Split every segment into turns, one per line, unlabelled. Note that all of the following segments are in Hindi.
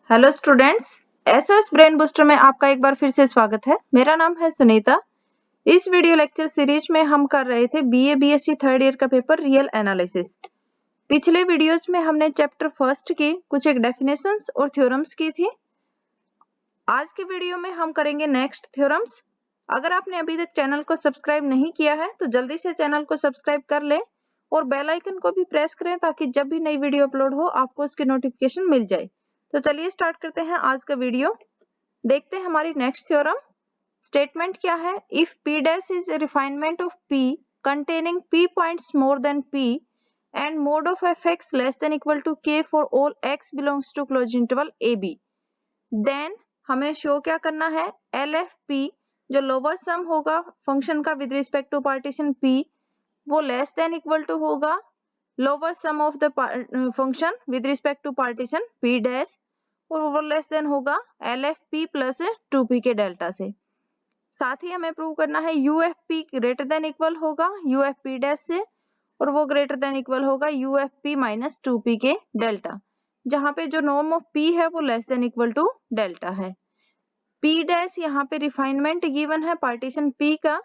Hello students, SOS brain booster में आपका एक बार फिर से स्वागत है। मेरा नाम है सुनीता। इस वीडियो लेक्चर सीरीज में हम कर रहे थे बीए बीएससी थर्ड ईयर का पेपर रियल एनालिसिस। पिछले वीडियोस में हमने चैप्टर फर्स्ट की कुछ एक डेफिनेशंस और थ्योरम्स की थी। आज के वीडियो में हम करेंगे नेक्स्ट थ्योरम्स। अगर आपने अभी तक चैनल को सब्सक्राइब नहीं किया है तो जल्दी से चैनल को सब्सक्राइब कर लें और बेल आइकन को भी प्रेस करें ताकि जब भी नई वीडियो अपलोड हो आपको उसकी नोटिफिकेशन मिल जाए। तो चलिए स्टार्ट करते हैं आज का वीडियो। देखते हैं हमारी नेक्स्ट थ्योरम। स्टेटमेंट क्या है? If p dash is refinement of p containing p points more than p and mode of fx less than equal to k for all x belongs to closed interval ab, then हमें शो क्या करना है? LFP जो लोअर सम होगा फंक्शन का with respect to partition p वो लेस देन इक्वल टू होगा lower sum of the function with respect to partition p dash और वो लेस देन होगा LFP प्लस 2p के डेल्टा से। साथ ही हमें प्रूव करना है UFP ग्रेटर देन इक्वल होगा UFP डैश से और वो ग्रेटर देन इक्वल होगा UFP माइनस 2p के डेल्टा, जहाँ पे जो नॉर्म ऑफ p है वो less than equal to delta है। p डैश यहाँ पे रिफाइनमेंट गिवन है पार्टीशन p का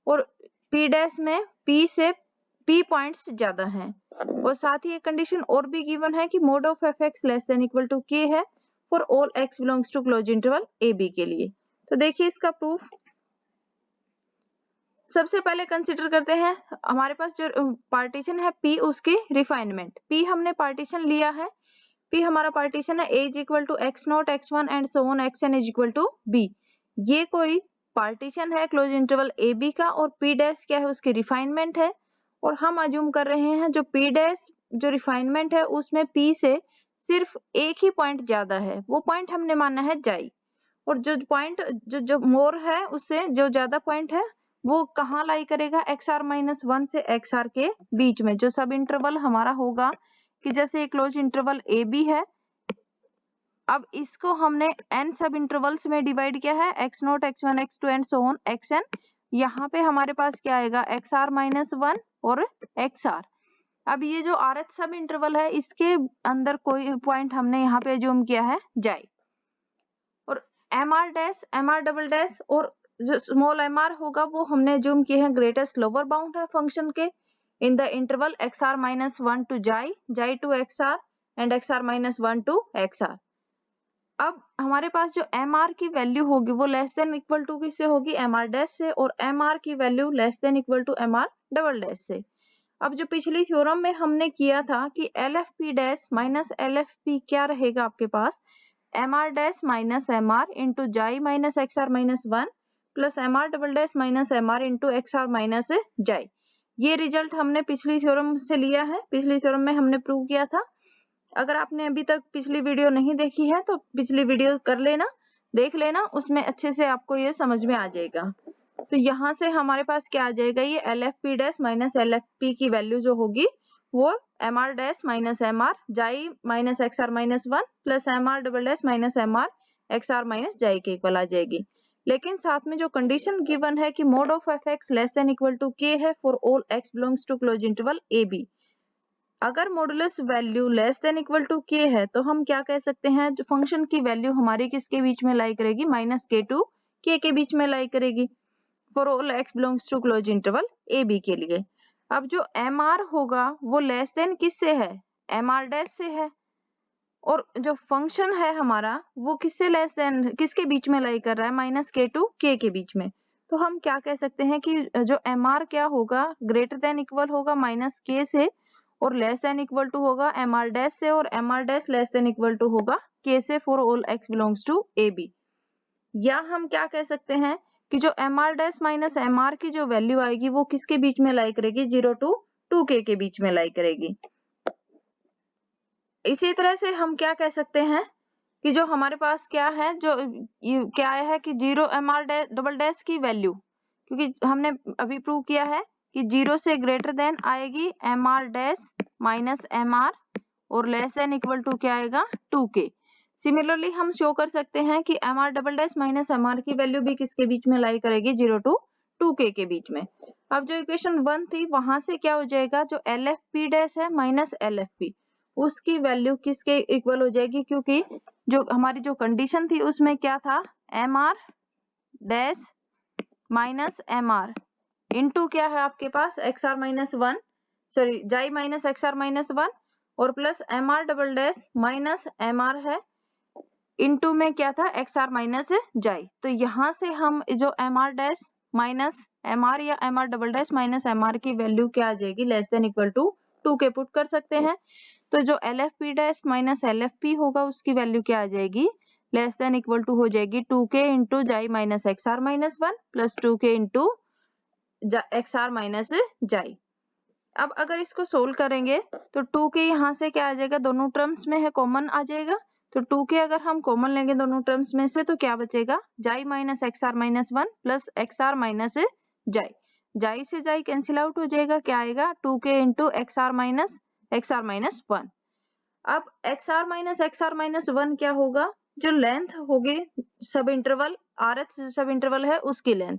और p डैश में p से p पॉइंट्स ज्यादा हैं और साथ ही एक कंडीशन और भी गिवन है कि mod of fx less than equal to k है for all x belongs to close interval ab के लिए। तो देखिए इसका प्रूफ। सबसे पहले कंसीडर करते हैं हमारे पास जो पार्टीशन है p उसकी रिफाइनमेंट। p हमने पार्टीशन लिया है, p हमारा पार्टीशन है a is equal to x0 x1 and so on xn is equal to b। ये कोई पार्टीशन है क्लोज इंटरवल ab का और p डैश क्या है? उसकी रिफाइनमेंट है और हम अज्यूम कर रहे हैं जो p डैश जो रिफाइनमेंट है उसमें p से सिर्फ एक ही पॉइंट ज्यादा है, वो पॉइंट हमने माना है जाई और जो पॉइंट जो मोर है उससे जो ज्यादा पॉइंट है वो कहाँ लाई करेगा? xr-1 से xr के बीच में जो सब इंटरवल हमारा होगा कि जैसे क्लोज इंटरवल ए बी है, अब इसको हमने n सब इंटरवल्स में डिवाइड किया है x0 x1 x2 and so on xn। यहाँ पे हमारे पास क्या आएगा? xr-1 और xr। अब ये जो rth सब इंटरवल है इसके अंदर कोई पॉइंट हमने यहाँ पे अज्यूम किया है जाए और mr dash mr double dash और जो स्मॉल mr होगा वो हमने अज्यूम किए हैं ग्रेटेस्ट लोअर बाउंड है फंक्शन के in the interval xr-1 to xi to xr and xr-1 to xr। अब हमारे पास जो mr की वैल्यू होगी वो लेस देन इक्वल टू किससे होगी? mr डैश से और mr की value less than equal to mr double dash से। अब जो पिछली थ्योरम में हमने किया था कि LFP डैश माइनस LFP क्या रहेगा आपके पास? mr dash minus mr into xi minus xr-1 plus mr double dash minus mr into xr minus xi. ये रिजल्ट हमने पिछली थ्योरम से लिया है, पिछली थ्योरम में हमने प्रूव किया था। अगर आपने अभी तक पिछली वीडियो नहीं देखी है तो पिछली वीडियो कर लेना, देख लेना, उसमें अच्छे से आपको ये समझ में आ जाएगा। तो यहाँ से हमारे पास क्या आ जाएगा? ये LFP डैश माइनस LFP की वैल्यू जो होगी वो mr डैश माइनस mr जाई minus xr-1 plus mr double dash minus mr xr minus जाई के इक्वल आ जाएगी। लेकिन साथ में जो कंडीशन गिवन है कि mod of fx less than equal to k है for all x belongs to close interval ab। अगर modulus value less than equal to k है तो हम क्या कह सकते हैं? जो फंक्शन की वैल्यू हमारी किसके बीच में लाई करेगी? माइनस k टू k के बीच में लाई करेगी for all x belongs to close interval ab के लिए। अब जो mr होगा वो लेस देन किससे है? mr डैश से है और जो फंक्शन है हमारा वो किससे लेस देन किसके बीच में लाई कर रहा है? माइनस k टू k के बीच में। तो हम क्या कह सकते हैं कि जो mr क्या होगा? ग्रेटर देन इक्वल होगा माइनस k से और लेस देन इक्वल टू होगा mr डैश से और mr dash less than equal to होगा k से for all x belongs to ab। या हम क्या कह सकते हैं कि जो mr डैश माइनस mr की जो वैल्यू आएगी वो किसके बीच में लाई करेगी? 0 टू 2k के बीच में लाई करेगी। इसी तरह से हम क्या कह सकते हैं कि जो हमारे पास क्या है, जो क्या है कि 0 mr डबल डैश की वैल्यू, क्योंकि हमने अभी प्रूव किया है कि 0 से ग्रेटर देन आएगी mr डैश माइनस mr और लेस देन इक्वल टू क्या आएगा? 2k। सिमिलरली हम शो कर सकते हैं कि mr double dash minus mr की वैल्यू भी किसके बीच में लाई करेगी? 0 टू 2k के बीच में। अब जो इक्वेशन 1 थी वहां से क्या हो जाएगा? जो LFP डैश है माइनस LFP उसकी वैल्यू किसके इक्वल हो जाएगी, क्योंकि जो हमारी जो कंडीशन थी उसमें क्या था, M are dash minus M R into क्या है आपके पास X are minus one, sorry xi minus x are minus one, और plus M are double dash minus M R है, इंटू में क्या था एक्स आर माइनस जाई। तो यहाँ से हम जो M are dash minus M R या M are double dash minus M R की वैल्यू क्या आ जाएगी, लेस देन इक्वल टू 2 के पुट कर सकते हैं। तो जो L F P dash minus L F P होगा उसकी वैल्यू क्या आ जाएगी, लेस देन इक्वल टू हो जाएगी 2k into xi minus x are minus one plus 2k into x are minus xi. अब अगर इसको सोल्व करेंगे तो 2k यहाँ से क्या आ जाएगा, दोनों टर्म्स में है कॉमन आ जाएगा। तो 2k अगर हम कॉमन लेंगे दोनों टर्म्स में से तो क्या बचेगा, xi minus x are minus one plus x are minus xi. Xi से जाई कैंसिल आउट हो जाएगा, क्या आएगा 2k into x are minus one. अब एक्स आर माइनस वन क्या होगा, जो लेंथ होगी sub interval r h sub interval है उसकी लेंथ।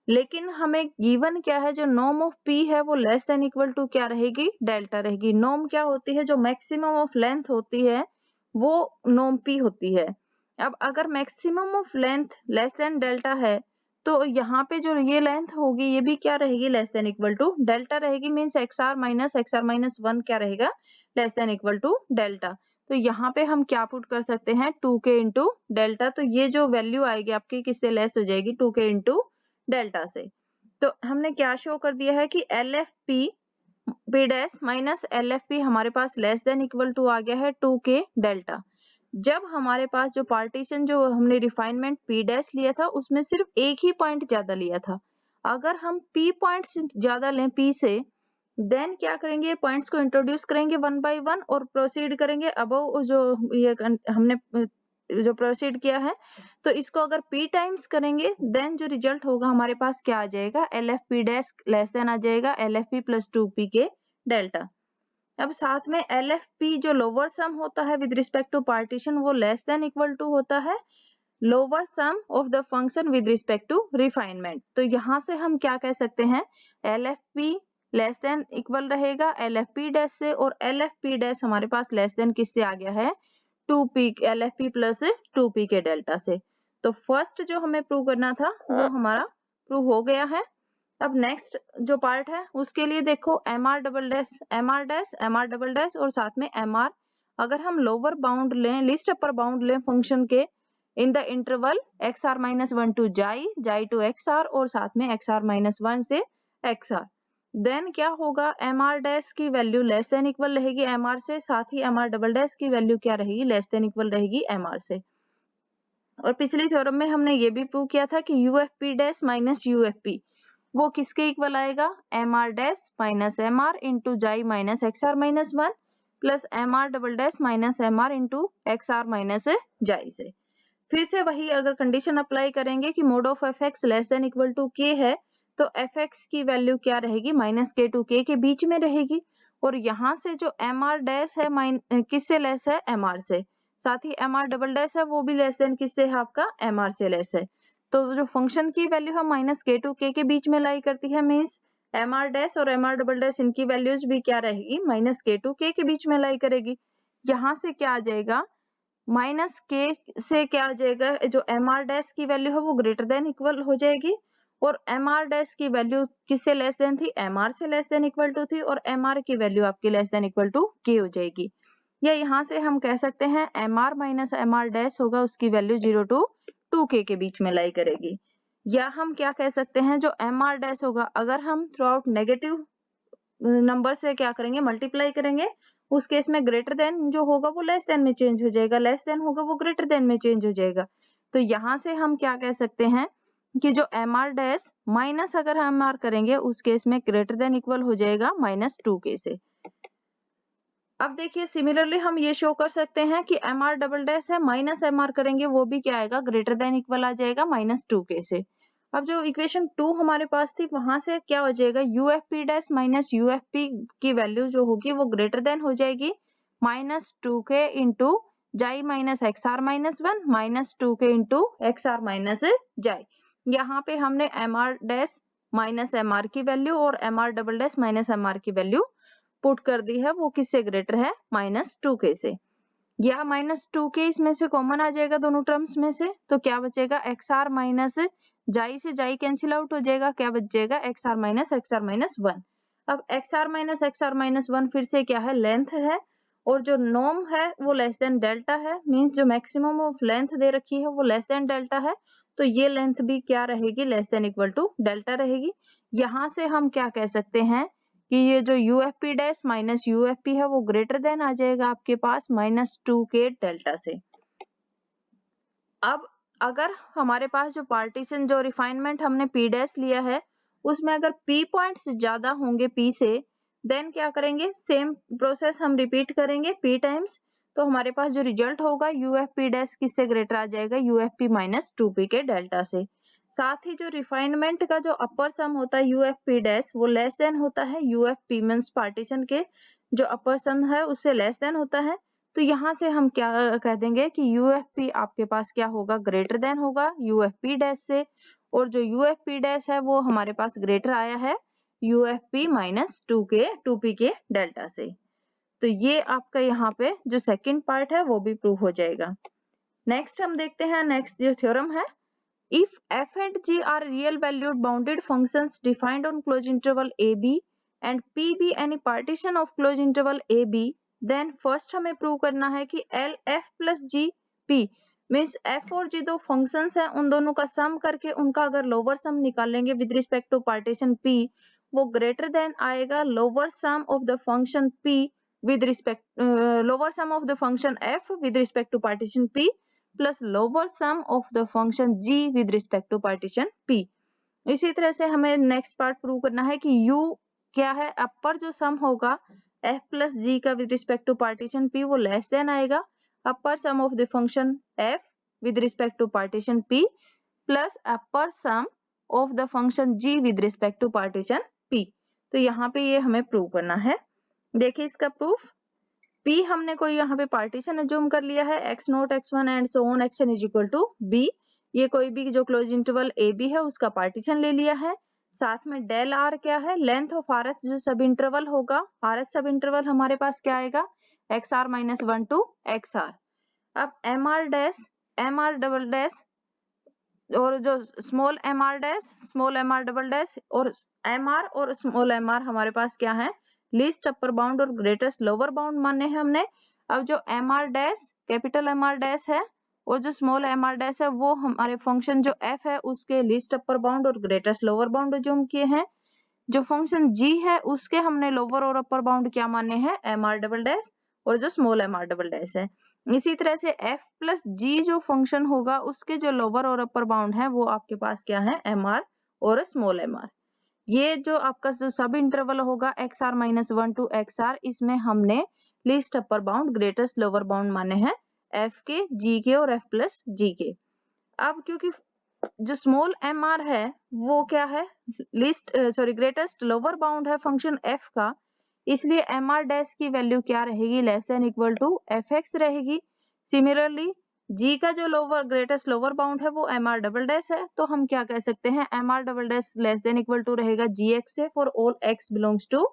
लेकिन हमें गिवन क्या है, जो नॉर्म ऑफ पी है वो लेस देन इक्वल टू क्या रहेगी, डेल्टा रहेगी। नॉर्म क्या होती है, जो मैक्सिमम ऑफ लेंथ होती है वो नॉर्म पी होती है। अब अगर maximum of length less than delta है तो यहाँ पे जो ये लेंथ होगी ये भी क्या रहेगी, less than equal to delta रहेगी। Means X are minus one क्या रहेगा, less than equal to delta. तो यहाँ पे हम क्या पुट कर सकते हैं, 2k इंटू डेल्टा। तो ये जो वैल्यू आएगी आपकी किससे लेस हो जाएगी, 2k इंटू डेल्टा से। तो हमने क्या शो कर दिया है कि L F P P dash minus L F P हमारे पास लेस देन इक्वल टू आ गया है 2k डेल्टा। जब हमारे पास जो पार्टीशन जो हमने रिफाइनमेंट पी डैश लिया था उसमें सिर्फ एक ही पॉइंट ज्यादा लिया था। अगर हम पी पॉइंट्स ज्यादा लें पी से, देन क्या करेंगे, पॉइंट्स को इंट्रोड्यूस करेंगे वन बाय वन और प्रोसीड करेंगे अबव जो ये हमने जो प्रोसीड किया है। तो इसको अगर p टाइम्स करेंगे देन जो रिजल्ट होगा हमारे पास क्या आ जाएगा, L F P dash less than आ जाएगा L F P plus 2p के डेल्टा। अब साथ में एल एफ पी जो लोअर सम होता है विद रिस्पेक्ट टू पार्टीशन वो लेस देन इक्वल टू होता है lower sum of the function with respect to refinement. तो यहाँ से हम क्या कह सकते हैं, L F P less than equal रहेगा एल एफ पी डैश से, और एल एफ पी डैश हमारे पास लेस देन किससे आ गया है, 2p L F P plus 2p के डेल्टा से। तो फर्स्ट जो हमें प्रूव करना था वो हमारा प्रूव हो गया है। अब नेक्स्ट जो पार्ट है उसके लिए देखो m are double dash m are dash m are double dash और साथ में एम आर। अगर हम लोअर बाउंड लें, लिस्ट अपर बाउंड लें फंक्शन के in the interval x are minus one to xi to x r और साथ में एक्स आर माइनस वन से एक्स आर, देन क्या होगा, एम आर डैश की वैल्यू लेस देन इक्वल रहेगी एम आर से, साथ ही एम आर डबल डैश की वैल्यू क्या रहेगी, लेस देन इक्वल रहेगी एम आर से। और पिछली थ्योरम में हमने ये भी प्रूव किया था कि U F P dash minus U F P वो किसके इक्वल आएगा, M are dash minus M R into xi minus x are minus one plus M are double dash minus M R into x are minus xi से। फिर से वही अगर कंडीशन अप्लाई करेंगे कि mod of f x less than equal to k है तो एफ एक्स की वैल्यू क्या रहेगी, माइनस के टू के बीच में रहेगी। और यहाँ से जो एम आर डैश है किससे लेस है, एम आर से, साथ ही एम आर डबल डैश है वो भी लेस देन किससे है, आपका एम आर से लेस है। तो जो फंक्शन की वैल्यू है माइनस के टू के बीच में लाई करती है, मीन्स एम आर डैश और एम आर डबल डैश इनकी वैल्यूज भी क्या रहेगी, माइनस के टू के बीच में लाई करेगी। यहाँ से क्या आ जाएगा, माइनस के से क्या आ जाएगा, जो एम आर डैश की वैल्यू है वो ग्रेटर देन इक्वल हो जाएगी और एम आर डैश की वैल्यू किससे लेस देन थी, एम आर से लेस देन इक्वल टू थी और एम आर की वैल्यू आपकी लेस देन इक्वल टू के हो जाएगी। या यहाँ से हम कह सकते हैं m r minus M R dash होगा उसकी वैल्यू 0 टू 2k के बीच में लाई करेगी। या हम क्या कह सकते हैं, जो एम आर डैश होगा अगर हम थ्रू आउट नेगेटिव नंबर से क्या करेंगे, मल्टीप्लाई करेंगे, उस केस में ग्रेटर देन जो होगा वो लेस देन में चेंज हो जाएगा, लेस देन होगा वो ग्रेटर देन में चेंज हो जाएगा। तो यहाँ से हम क्या कह सकते हैं कि जो एम आर डैश माइनस अगर हम एम आर करेंगे उस केस में ग्रेटर देन इक्वल हो जाएगा माइनस 2k से। अब देखिए सिमिलरली हम ये शो कर सकते हैं कि एम आर डबल डैश है माइनस एम आर करेंगे वो भी क्या आएगा, ग्रेटर देन इक्वल आ जाएगा माइनस 2k से। अब जो इक्वेशन 2 हमारे पास थी वहां से क्या हो जाएगा, u F P dash minus U F p की वैल्यू जो होगी वो ग्रेटर देन हो जाएगी minus 2k into xi minus x are minus one minus 2k into x are minus xi. यहाँ पे हमने m are dash minus M R की वैल्यू और m are double dash minus M R की वैल्यू पुट कर दी है वो किससे ग्रेटर है, -2k से, या -2k इसमें से कॉमन आ जाएगा दोनों टर्म्स में से, तो क्या बचेगा, XR माइनस जाई से जाई कैंसिल आउट हो जाएगा, क्या बच जाएगा, XR माइनस -1। अब XR माइनस 1 फिर से क्या है, लेंथ है, और जो नॉर्म है वो लेस देन डेल्टा है, मींस जो मैक्सिमम ऑफ लेंथ दे रखी है वो लेस देन डेल्टा है, तो ये लेंथ भी क्या रहेगी, less than equal to delta रहेगी। यहाँ से हम क्या कह सकते हैं कि ये जो UFP डैश माइनस UFP है वो ग्रेटर देन आ जाएगा आपके पास -2k डेल्टा से। अब अगर हमारे पास जो पार्टीशन जो रिफाइनमेंट हमने P डैश लिया है उसमें अगर P पॉइंट्स ज्यादा होंगे P से, देन क्या करेंगे, सेम प्रोसेस हम रिपीट करेंगे P टाइम्स, तो हमारे पास जो रिजल्ट होगा UFP डैश किससे ग्रेटर आ जाएगा, UFP माइनस 2P के डेल्टा से। साथ ही जो रिफाइनमेंट का जो अपर सम होता है UFP डैश वो लेस देन होता है UFP मींस पार्टीशन के जो अपर सम है उससे लेस देन होता है, तो यहाँ से हम क्या कह देंगे कि UFP आपके पास क्या होगा, ग्रेटर देन होगा UFP डैश से, और जो UFP डैश है वो हमारे पास ग्रेटर आया है UFP माइनस 2P के डेल्टा से। तो ये आपका यहाँ पे जो सेकंड पार्ट है वो भी प्रूव हो जाएगा। नेक्स्ट हम देखते हैं, नेक्स्ट जो थ्योरम है, if f and g are real valued bounded functions defined on closed interval ab and p be any partition of closed interval ab, then first हमें प्रूव करना है कि l f plus g p means f और g दो फंक्शंस हैं, उन दोनों का सम करके उनका अगर लोअर सम निकालेंगे with respect to partition p, वो ग्रेटर देन आएगा lower sum of the function p with respect lower sum of the function f with respect to partition p plus lower sum of the function g with respect to partition p। इसी तरह से हमें नेक्स्ट पार्ट प्रूव करना है कि u क्या है, अपर जो सम होगा f प्लस g का with respect to partition p वो लेस देन आएगा upper sum of the function f with respect to partition p plus upper sum of the function g with respect to partition p। तो यहाँ पे ये हमें प्रूव करना है। देखिए इसका प्रूफ, P हमने कोई यहाँ पे पार्टीशन अज्यूम कर लिया है x0 x1 and so on xn is equal to b, ये कोई भी जो क्लोज इंटरवल AB है उसका पार्टीशन ले लिया है। साथ में डेल r क्या है, लेंथ ऑफ RH जो सब इंटरवल होगा, RH सब इंटरवल हमारे पास क्या आएगा, XR माइनस 1 टू XR। अब MR dash MR double dash और जो small mr dash small mr double dash और mr और स्मॉल mr हमारे पास क्या है, लीस्ट अपर बाउंड और ग्रेटेस्ट लोअर बाउंड माने हैं हमने। अब जो mr dash capital mr dash है और जो स्मॉल mr डैश है वो हमारे फंक्शन जो f है उसके लीस्ट अपर बाउंड और ग्रेटेस्ट लोअर बाउंड अज्यूम किए हैं। जो फंक्शन g है उसके हमने लोअर और अपर बाउंड क्या माने हैं, mr डबल डैश और जो स्मॉल mr डबल डैश है। इसी तरह से f प्लस g जो फंक्शन होगा उसके जो लोअर और अपर बाउंड है वो आपके पास क्या है, mr और स्मॉल mr। ये जो आपका जो सब इंटरवल होगा XR माइनस 1 टू XR, इसमें हमने least upper bound greatest lower bound माने हैं f के, g के और f प्लस g के। अब क्योंकि जो स्मॉल mr है वो क्या है, ग्रेटेस्ट लोअर बाउंड है फंक्शन f का, इसलिए mr डैश की वैल्यू क्या रहेगी, less than equal to fx रहेगी। सिमिलरली g का जो ग्रेटेस्ट लोअर बाउंड है वो mr डबल डैश है, तो हम क्या कह सकते हैं, mr double dash less than equal to रहेगा gx से for all x belongs to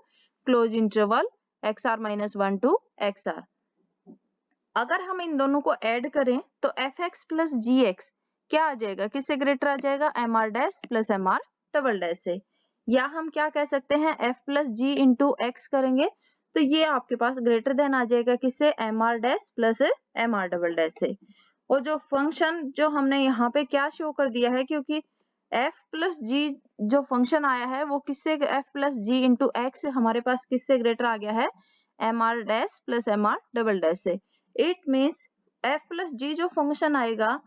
close interval XR minus 1 to XR। अगर हम इन दोनों को ऐड करें तो fx प्लस gx क्या आ जाएगा, किससे ग्रेटर आ जाएगा, mr dash plus mr double dash से, या हम क्या कह सकते हैं f plus g into x करेंगे तो ये आपके पास ग्रेटर देन आ जाएगा किससे, mr dash plus mr double dash से। और जो फंक्शन जो हमने यहाँ पे क्या शो कर दिया है, क्योंकि f प्लस g जो फंक्शन आया है वो किससे, f plus g into x हमारे पास किससे ग्रेटर आ गया है, mr dash plus mr double dash से। It means f plus g जो फंक्शन आएगा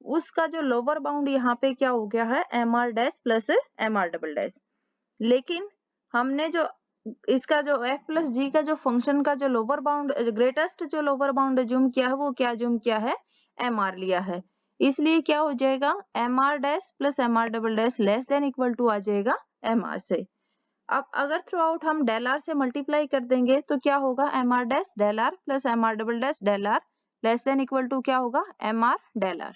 उसका जो लोअर बाउंड यहाँ पे क्या हो गया है, mr dash plus mr double dash. लेकिन हमने जो इसका जो f प्लस g का जो फंक्शन का जो लोअर बाउंड ग्रेटेस्ट जो लोअर बाउंड अज्यूम किया है वो क्या अज्यूम किया है, mr लिया है, इसलिए क्या हो जाएगा, mr dash plus mr double dash less than equal to आ जाएगा mr से। अब अगर थ्रू आउट हम डेल r से मल्टीप्लाई कर देंगे तो क्या होगा, mr dash del r plus mr double dash del r less than equal to क्या होगा, mr डेल r।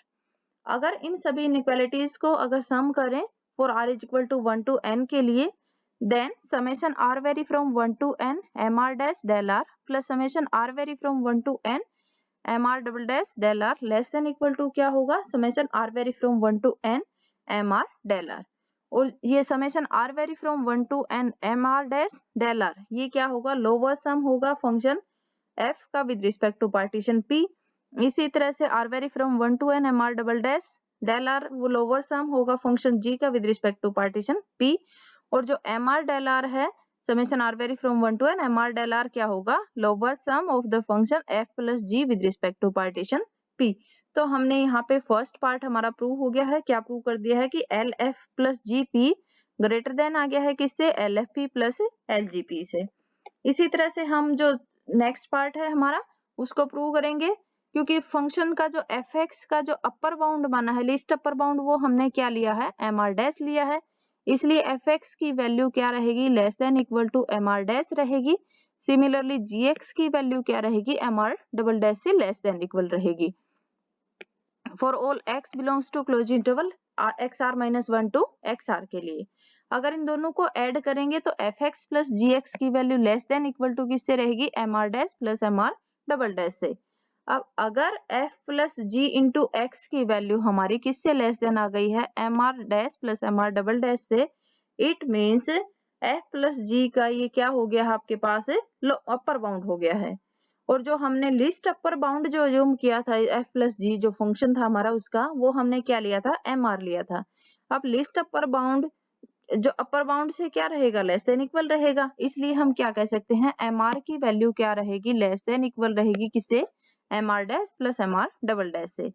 अगर इन सभी इनइक्वालिटीज को अगर सम करें for r is equal to 1 to n के लिए, then summation r vary from 1 to n mr dash del r plus summation r vary from 1 to n mr double dash del r less than equal to क्या होगा summation r vary from 1 to n mr del r। और ये summation r vary from 1 to n mr dash del r ये क्या होगा लोअर सम होगा फंक्शन f का with respect to partition p। इसी तरह से r vary from 1 to n mr double dash del r वो लोअर सम होगा फंक्शन g का with respect to partition p। और जो mr del r है summation r vary from 1 to n mr del r क्या होगा lower sum of the function f plus g with respect to partition p। तो हमने यहाँ पे फर्स्ट पार्ट हमारा प्रूव हो गया है। क्या प्रूव कर दिया है कि LF plus GP greater than आ गया है किससे LFP प्लस LGP से। इसी तरह से हम जो नेक्स्ट पार्ट है हमारा उसको प्रूव करेंगे क्योंकि फंक्शन का जो fx का जो अपर बाउंड माना है लीस्ट अपर बाउंड वो हमने क्या लिया है mr डैश लिया है, इसलिए fx की वैल्यू क्या रहेगी less than equal to mr dash रहेगी। सिमिलरली gx की वैल्यू क्या रहेगी mr डबल डैश से लेस देन इक्वल रहेगी for all x belongs to close interval xr minus 1 to xr के लिए। अगर इन दोनों को ऐड करेंगे तो fx प्लस gx की value less than equal to किससे रहेगी mr dash plus mr double dash से। अब अगर f plus g into X की वैल्यू हमारी किससे लेस देन आ गई है mr dash plus mr double dash से, it means f plus g का ये क्या हो गया है आपके पास अपर बाउंड हो गया है। और जो हमने लिस्ट अपर बाउंड जो अज्यूम किया था f प्लस g जो फंक्शन था हमारा उसका वो हमने क्या लिया था mr लिया था। अब लिस्ट अपर बाउंड जो अपर बाउंड से क्या रहेगा लेस देन इक्वल रहेगा, इसलिए हम क्या कह सकते हैं mr की वैल्यू क्या रहेगी लेस देन इक्वल रहेगी किससे mr dash plus mr double dash से।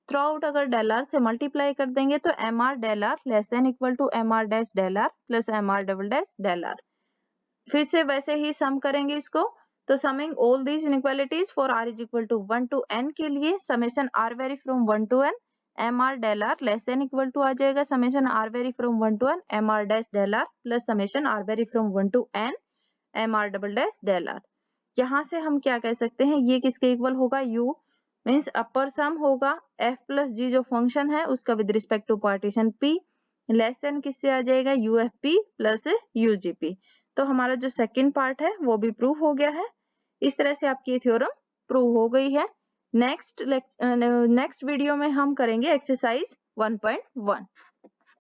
थ्रू आउट अगर डेल आर से मल्टीप्लाई कर देंगे तो mr del r less than equal to mr dash del r plus mr double dash del r. फिर से वैसे ही सम करेंगे इसको तो summing all these inequalities for r is equal to 1 to n के लिए summation r vary from 1 to n mr del r less than equal to आ जाएगा summation r vary from 1 to n mr dash del r plus summation r vary from 1 to n mr double dash del r. यहाँ से हम क्या कह सकते हैं ये किसके इक्वल होगा u मीन्स अपर सम होगा f प्लस g जो फंक्शन है उसका with respect to partition p less than किससे आ जाएगा ufp प्लस ugp। तो हमारा जो सेकंड पार्ट है वो भी प्रूव हो गया है। इस तरह से आपकी थ्योरम प्रूव हो गई है। नेक्स्ट वीडियो में हम करेंगे एक्सरसाइज 1.1।